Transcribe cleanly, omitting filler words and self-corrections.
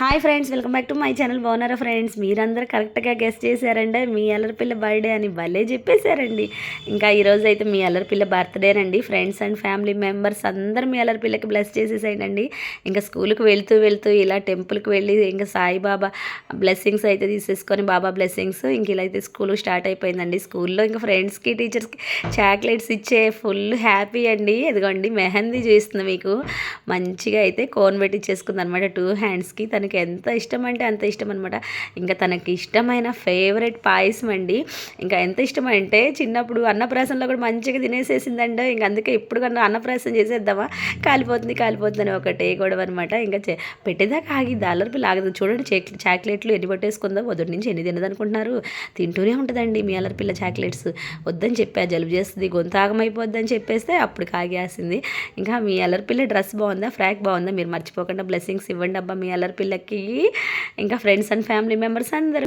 Hi friends, welcome back to my channel. బాగున్నారా friends? మీరందరూ కరెక్ట్గా గెస్ట్ చేశారండి. మీ అల్లరిపిల్ల బర్త్డే అని భలే చెప్పేశారండి. ఇంకా ఈరోజు అయితే మీ అల్లరిపిల్ల బర్త్డేనండి. ఫ్రెండ్స్ అండ్ ఫ్యామిలీ మెంబర్స్ అందరూ మీ అల్లరిపిల్లకి బ్లెస్ చేసేసేయండి. ఇంకా స్కూల్కి వెళ్తూ ఇలా టెంపుల్కి వెళ్ళి ఇంకా సాయిబాబా బ్లెస్సింగ్స్ అయితే తీసేసుకొని బాబా బ్లెస్సింగ్స్ ఇంక ఇలా అయితే స్కూల్ స్టార్ట్ అయిపోయిందండి. స్కూల్లో ఇంకా ఫ్రెండ్స్కి టీచర్స్కి చాక్లెట్స్ ఇచ్చే ఫుల్ హ్యాపీ అండి. ఎదుగోండి మెహందీ చేస్తుంది, మీకు మంచిగా అయితే కోన్ పెట్టించేసుకుంది అనమాట 2 హ్యాండ్స్కి. తనకి ఎంత ఇష్టం అంటే అంత ఇష్టం అనమాట. ఇంకా తనకి ఇష్టమైన ఫేవరెట్ పాయసం అండి. ఇంకా ఎంత ఇష్టం అంటే చిన్నప్పుడు అన్నప్రాసంలో కూడా మంచిగా తినేసేసిందండి. ఇంక అందుకే ఇప్పుడు కన్నా అన్నప్రాసం చేసేద్దామా, కాలిపోతుంది అని ఒకటే గొడవ అనమాట. ఇంకా పెట్టేదాకా ఆగిద్ది, అల్లరిపిల్ల ఆగదు. చూడండి చాక్లెట్లు ఎన్ని పట్టేసుకుందో, పొద్దుటి నుంచి ఎన్ని తినదనుకుంటున్నారు. తింటూనే ఉంటుందండి మీ అల్లరిపిల్ల చాక్లెట్స్. వద్దని చెప్పా, జలుబు చేస్తుంది, గొంతు ఆగమైపోద్ది అని చెప్పేస్తే అప్పుడు కాగేసింది. ఇంకా మీ అల్లరిపిల్ల డ్రెస్ బాగుందా, ఫ్రాక్ బాగుందా, మీరు మర్చిపోకుండా బ్లెస్సింగ్స్ ఇవ్వండి అబ్బా మీ అల్లరిపిల్లకి. ఇంకా ఫ్రెండ్స్ అండ్ ఫ్యామిలీ మెంబర్స్ అందరూ